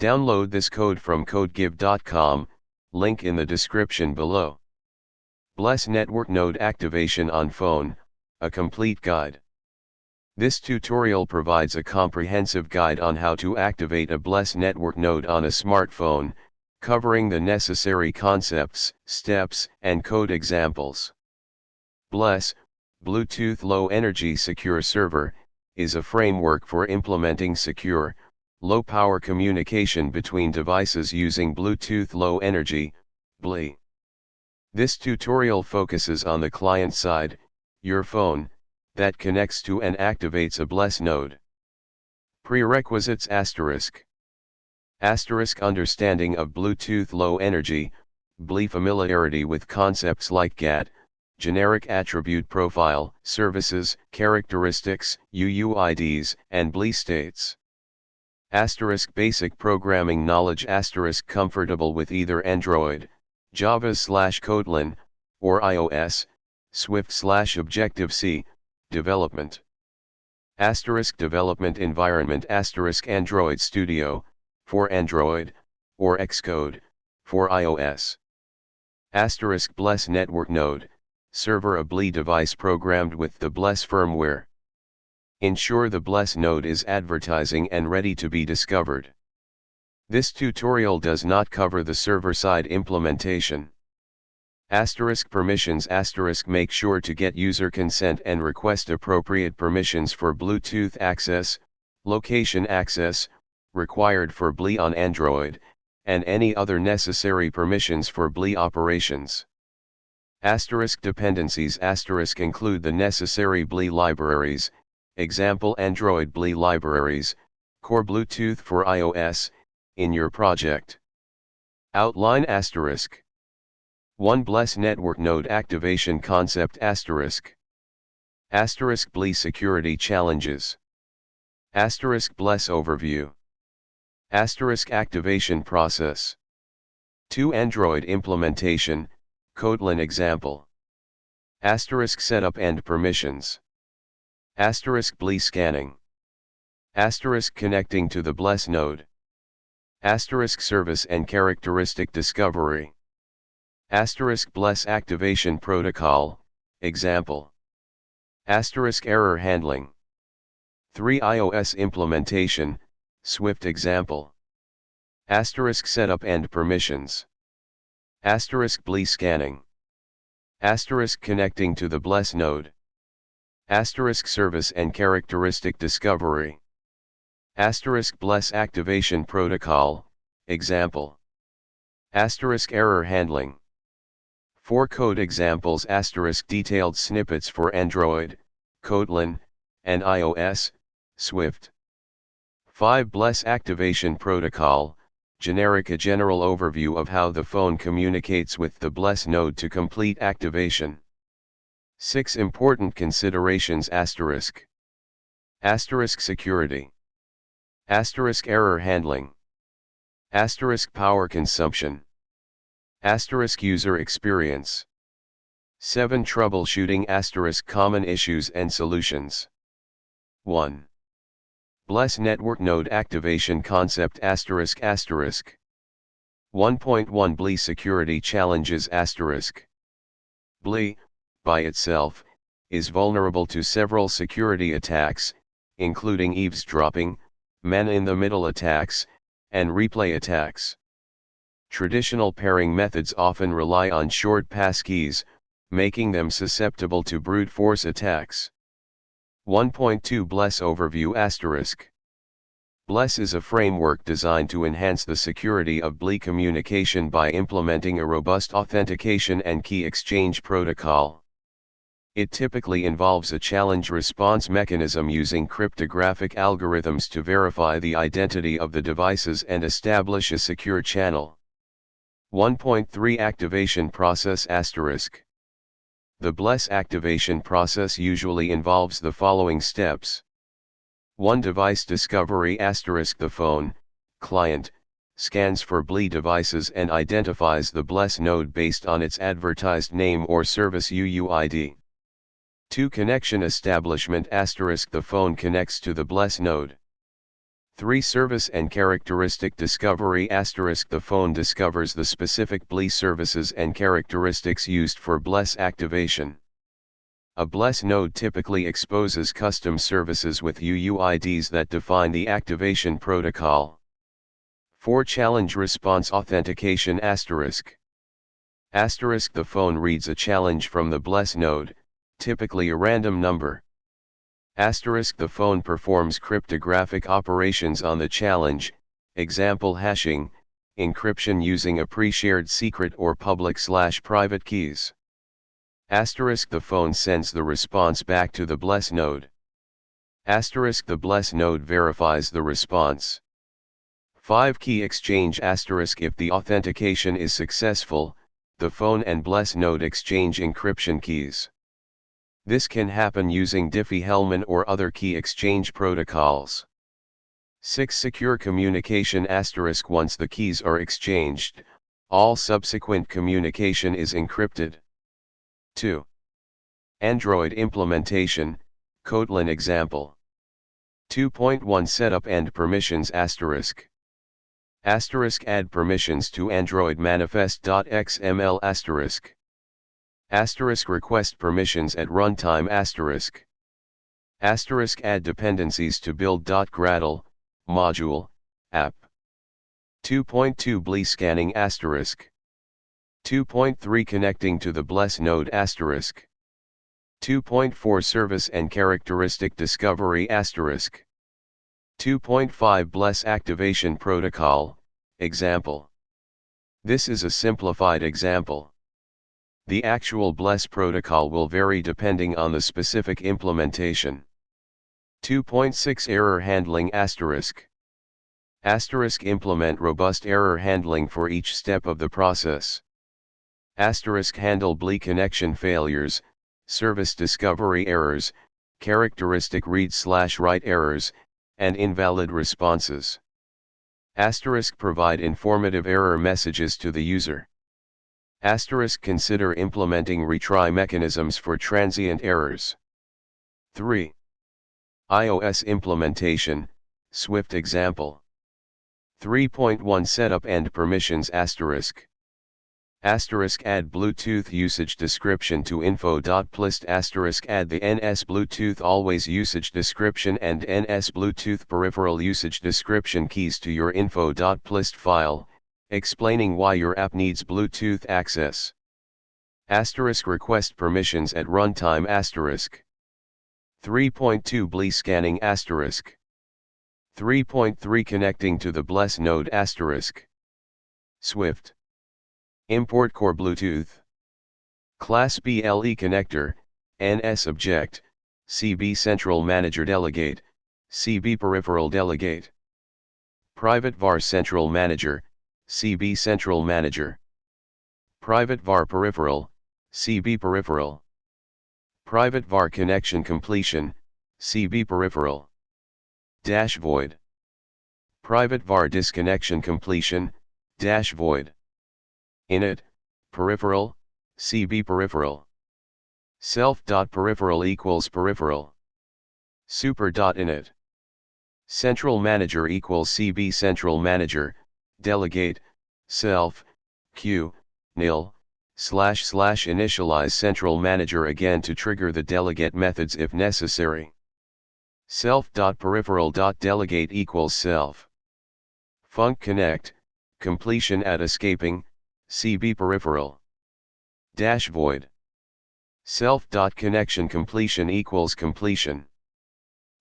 Download this code from codegive.com, link in the description below. Bless Network Node Activation on Phone, a complete guide. This tutorial provides a comprehensive guide on how to activate a Bless Network node on a smartphone, covering the necessary concepts, steps, and code examples. Bless, Bluetooth Low Energy Secure Server, is a framework for implementing secure, low-power communication between devices using Bluetooth Low Energy, BLE. This tutorial focuses on the client side, your phone, that connects to and activates a Bless node. Prerequisites **** understanding of Bluetooth Low Energy, BLE familiarity with concepts like gatt, generic attribute profile, services, characteristics, uuids, and BLE states. * basic programming knowledge * comfortable with either Android, Java/Kotlin, or iOS, Swift/Objective-C, development. * development environment * Android Studio, for Android, or xcode, for iOS. * Bless Network Node, server a BLE device programmed with the Bless firmware. Ensure the Bless node is advertising and ready to be discovered. This tutorial does not cover the server-side implementation. * permissions * make sure to get user consent and request appropriate permissions for Bluetooth access, location access, required for BLE on Android, and any other necessary permissions for BLE operations. * dependencies * include the necessary BLE libraries, example Android BLE libraries, core Bluetooth for iOS, in your project. Outline * 1 Bless Network Node Activation Concept **** BLE Security Challenges * Bless Overview * Activation Process 2 Android Implementation, Kotlin Example * Setup and Permissions * BLE Scanning * Connecting to the Bless node * Service and Characteristic Discovery * Bless Activation Protocol, Example * Error Handling 3 iOS Implementation, Swift Example * Setup and Permissions * BLE Scanning * Connecting to the Bless node * Service and Characteristic Discovery * Bless Activation Protocol, Example * Error Handling 4 Code examples * detailed snippets for Android, Kotlin, and iOS, Swift. 5 Bless Activation Protocol, generic a general overview of how the phone communicates with the Bless node to complete activation. 6 Important considerations * Security * Error Handling * Power Consumption * User Experience 7 Troubleshooting * Common Issues and Solutions 1. Bless Network Node Activation Concept * 1.1 BLE Security Challenges * BLE, by itself, is vulnerable to several security attacks, including eavesdropping, man-in-the-middle attacks, and replay attacks. Traditional pairing methods often rely on short passkeys, making them susceptible to brute force attacks. 1.2 Bless Overview * Bless is a framework designed to enhance the security of BLE communication by implementing a robust authentication and key exchange protocol. It typically involves a challenge-response mechanism using cryptographic algorithms to verify the identity of the devices and establish a secure channel. 1.3 Activation Process *. The Bless activation process usually involves the following steps. 1 Device discovery *. The phone, client, scans for BLE devices and identifies the Bless node based on its advertised name or service UUID. 2 Connection establishment *. The phone connects to the Bless node. 3. Service and characteristic discovery *. The phone discovers the specific BLE services and characteristics used for BLES activation. A BLES node typically exposes custom services with UUIDs that define the activation protocol. 4. Challenge response authentication *. The phone reads a challenge from the BLES node, typically a random number. The phone performs cryptographic operations on the challenge, example hashing, encryption using a pre-shared secret or public/private keys. The phone sends the response back to the BLES node. The BLES node verifies the response. 5. Key exchange *. If the authentication is successful, the phone and BLES node exchange encryption keys. This can happen using Diffie-Hellman or other key exchange protocols. 6. Secure communication *. Once the keys are exchanged, all subsequent communication is encrypted. 2. Android implementation, Kotlin example. 2.1 Setup and permissions *. Add permissions to Android manifest.xml *. Request permissions at runtime *. Add dependencies to build.gradle, module, app. 2.2 BLE scanning *. 2.3 Connecting to the BLES node *. 2.4 Service and characteristic discovery *. 2.5 BLES activation protocol, example. This is a simplified example. The actual BLES protocol will vary depending on the specific implementation. 2.6 Error handling *. Implement robust error handling for each step of the process. Handle BLE connection failures, service discovery errors, characteristic read/write errors, and invalid responses. Provide informative error messages to the user. Consider implementing retry mechanisms for transient errors. 3. iOS implementation, Swift example. 3.1 Setup and permissions *. Add Bluetooth usage description to info.plist *. Add the NS Bluetooth always usage description and NS Bluetooth peripheral usage description keys to your info.plist file, explaining why your app needs Bluetooth access. Request permissions at runtime *. 3.2 BLE scanning *. 3.3 Connecting to the BLES node *. Swift. Import core Bluetooth. Class BLE connector, NS object, CB central manager delegate, CB peripheral delegate. Private var central manager, CB central manager. Private var peripheral, CB peripheral. Private var connection completion, CB peripheral. -void. Private var disconnection completion, -void. Init, peripheral, CB peripheral. Self.peripheral equals peripheral. Super.init. Central manager equals CB central manager, delegate, self, q, nil, // initialize central manager again to trigger the delegate methods if necessary. Self.peripheral.delegate equals self. Func connect, completion at escaping, CB peripheral. -void. Self.connection completion equals completion.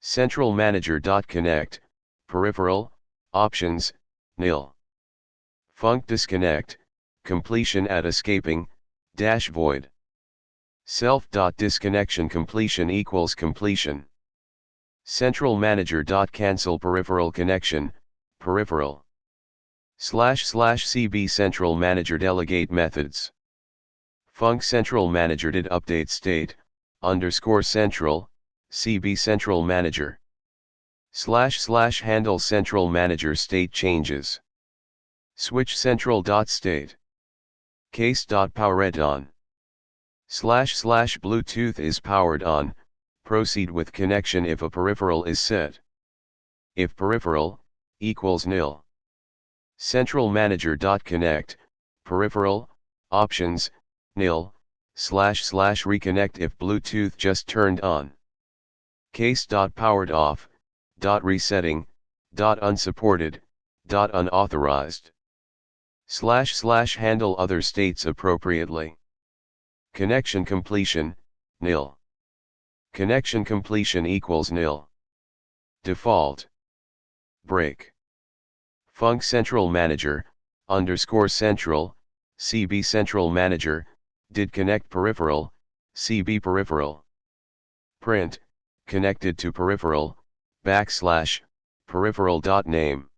Central manager.connect, peripheral, options, nil. Func disconnect, completion at escaping, -void. Self.disconnection completion equals completion. Central manager.cancel peripheral connection, peripheral. //CB central manager delegate methods. Func central manager did update state, _central, CB central manager. // handle central manager state changes. Switch central.state. Case.powered on. / Bluetooth is powered on, proceed with connection if a peripheral is set. If peripheral, equals nil. Central manager.connect, peripheral, options, nil, / reconnect if Bluetooth just turned on. Case.powered off, .resetting, .unsupported, .unauthorized. / handle other states appropriately. Connection completion, nil. Connection completion equals nil. Default. Break. Func central manager, _central, CB central manager, did connect peripheral, CB peripheral. Print, connected to peripheral, / peripheral.name.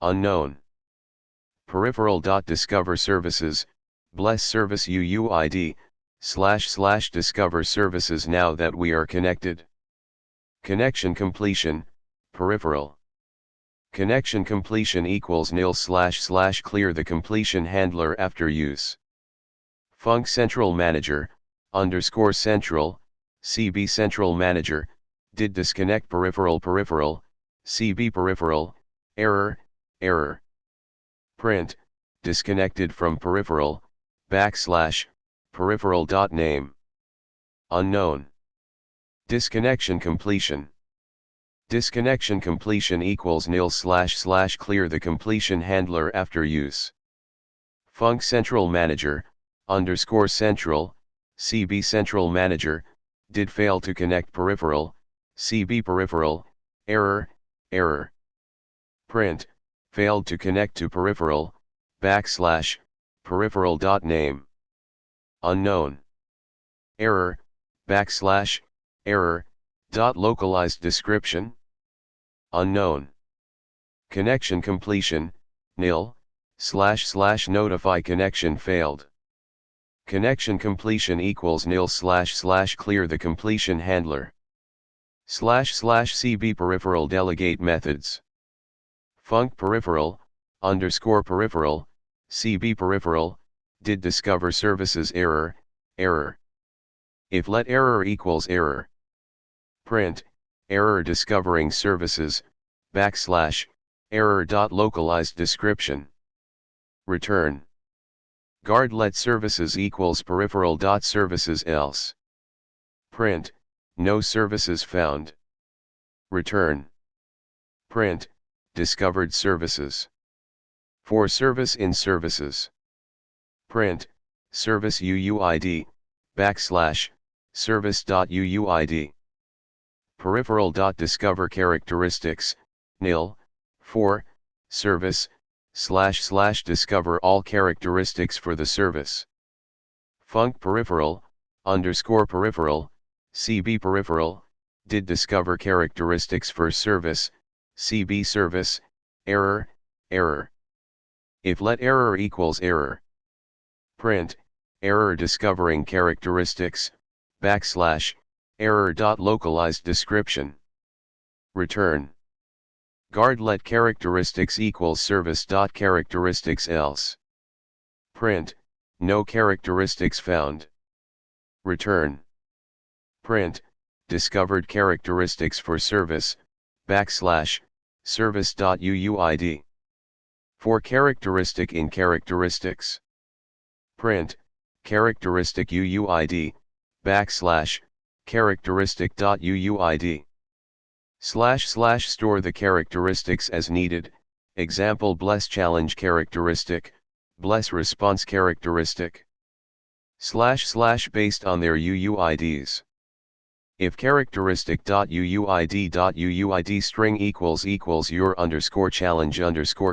Unknown. Peripheral.discover services, bless service uuid, / discover services now that we are connected. Connection completion, peripheral. Connection completion equals nil / clear the completion handler after use. Func central manager, _central, CB central manager, did disconnect peripheral, CB peripheral, error. Print, disconnected from peripheral, / peripheral.name. Unknown. Disconnection completion. Disconnection completion equals nil / clear the completion handler after use. Func central manager, _central, CB central manager, did fail to connect peripheral, CB peripheral, error. Print, failed to connect to peripheral, / peripheral.name. Unknown. Error, / error, .localized description. Unknown. Connection completion, nil, / notify connection failed. Connection completion equals nil / clear the completion handler. / CB peripheral delegate methods. Func peripheral, _peripheral, CB peripheral, did discover services error. If let error equals error. Print, error discovering services, / error.localized description. Return. Guard let services equals peripheral.services else. Print, no services found. Return. Print, discovered services. For service in services. Print, service uuid, / service.uuid. Peripheral.discover characteristics, nil, for, service, / discover all characteristics for the service. Func peripheral, _peripheral, CB peripheral, did discover characteristics for service, CB service, error. If let error equals error. Print, error discovering characteristics, / error.localized description. Return. Guard let characteristics equals service.characteristics else. Print, no characteristics found. Return. Print, discovered characteristics for service, / service.uuid. For characteristic in characteristics. Print, characteristic uuid, / characteristic.uuid. / store the characteristics as needed, example bless challenge characteristic, bless response characteristic. / based on their uuids. If characteristic.uuid string equals your _challenge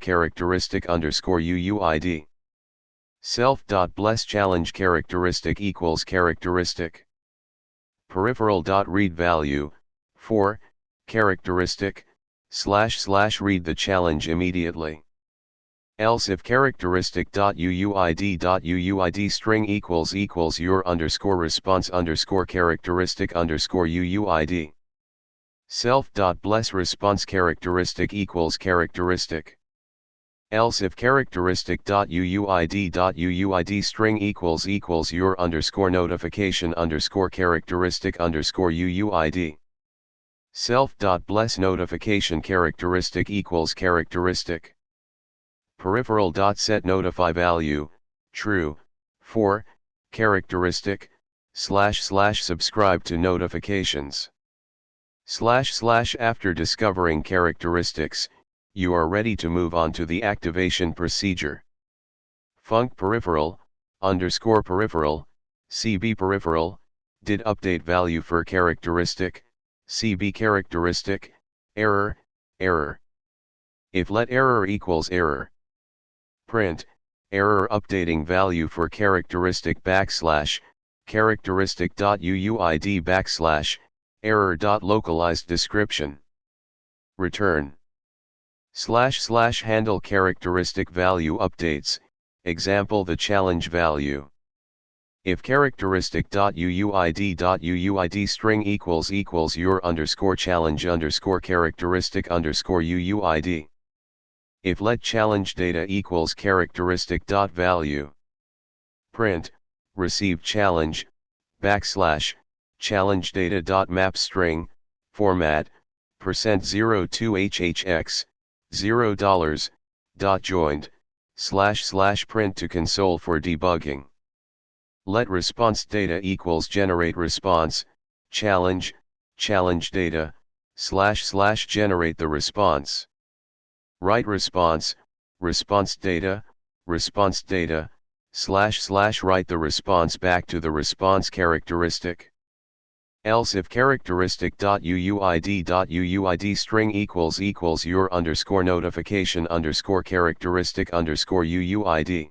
_characteristic _uuid. Self.bless challenge characteristic equals characteristic. Peripheral.read value, for, characteristic, / read the challenge immediately. Else if characteristic.uuid string equals your _response _characteristic _uuid. Self.bless response characteristic equals characteristic. Else if characteristic.uuid string equals your _notification _characteristic _uuid. Self.bless notification characteristic equals characteristic. Peripheral.set notify value, true, for, characteristic, / subscribe to notifications. / after discovering characteristics, you are ready to move on to the activation procedure. Func peripheral, _peripheral, CB peripheral, did update value for characteristic, CB characteristic, error, error. If let error equals error. Print, error updating value for characteristic / characteristic.uuid / error.localized description. Return. / handle characteristic value updates, example the challenge value. If characteristic.uuid string equals your _challenge _characteristic _uuid. If let challenge data equals characteristic.value. Print, receive challenge, / challenge data.map string, format, %02hhx, $0, .joined, / print to console for debugging. Let response data equals generate response, challenge, challenge data, / generate the response. Write response, response data, / write the response back to the response characteristic. Else if characteristic.uuid string equals your _notification _characteristic _uuid.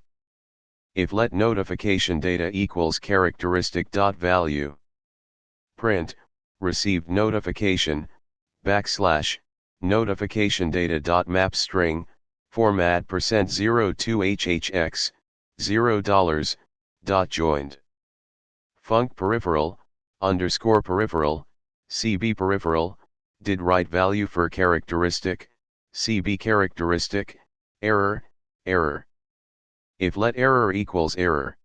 If let notification data equals characteristic.value. Print, received notification, / notification data.map string, format %02hhx, $0, .joined. Func peripheral, _peripheral, CB peripheral, did write value for characteristic, CB characteristic, error, error. If let error equals error.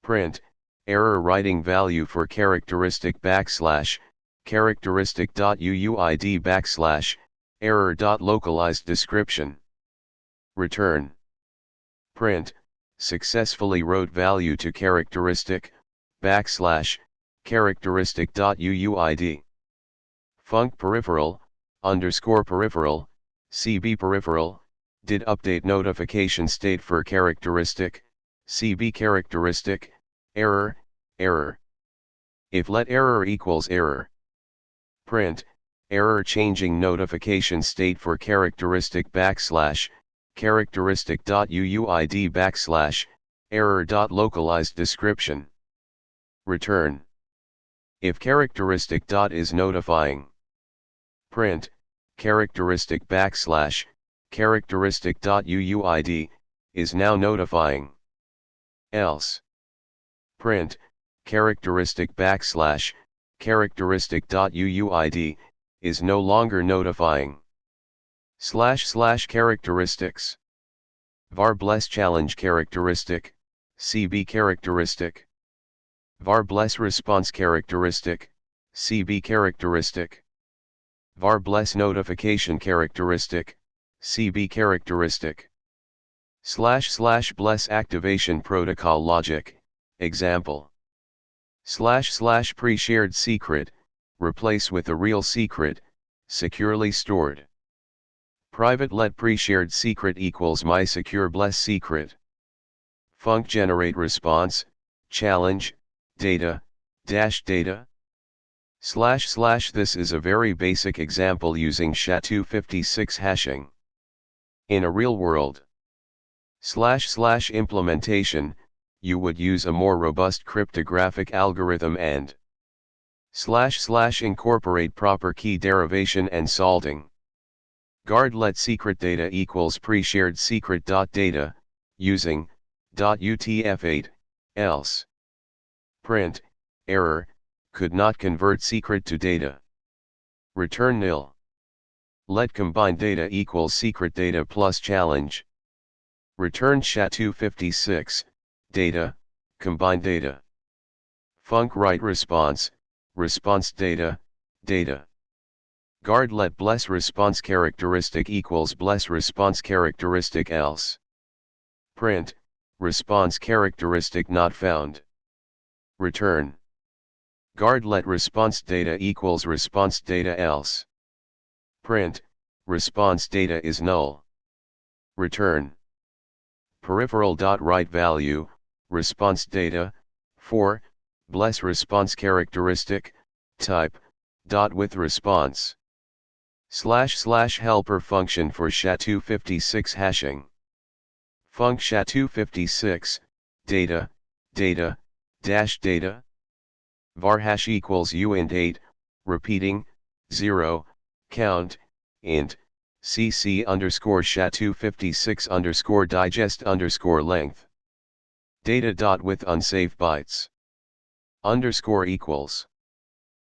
Print, error writing value for characteristic / characteristic.uuid / error.localized description. Return. Print, successfully wrote value to characteristic, / characteristic.uuid. Func peripheral, _peripheral, CB peripheral, did update notification state for characteristic, CB characteristic, error, error. If let error equals error. Print, error changing notification state for characteristic / characteristic.uuid / error.localized description. Return. If characteristic. Is notifying. Print, characteristic / characteristic.uuid is now notifying. Else. Print, characteristic / characteristic.uuid is no longer notifying. / characteristics. Var bless challenge characteristic, CB characteristic. Var bless response characteristic, CB characteristic. Var bless notification characteristic, CB characteristic. / bless activation protocol logic, example. / pre-shared secret, replace with a real secret, securely stored. Private let pre-shared secret equals my secure bless secret. Func generate response, challenge, data, data. / this is a very basic example using SHA-256 hashing. In a real world / implementation, you would use a more robust cryptographic algorithm and / incorporate proper key derivation and salting. Guard let secret data equals pre-shared secret.data, using .utf8, else. Print, error, could not convert secret to data. Return nil. Let combined data equals secret data plus challenge. Return SHA-256, data, combined data. Func write response, response data, data. Guard let bless response characteristic equals bless response characteristic else. Print, response characteristic not found. Return. Guard let response data equals response data else. Print, response data is null. Return. Peripheral.write value, response data, 4, bless response characteristic, type, dot with response. / helper function for SHA-256 hashing. Func SHA-256, data, data, dash data. Var hash equals uint8, repeating, 0, count, int, cc underscore SHA-256 underscore digest underscore length. Data dot with unsafe bytes. Underscore equals.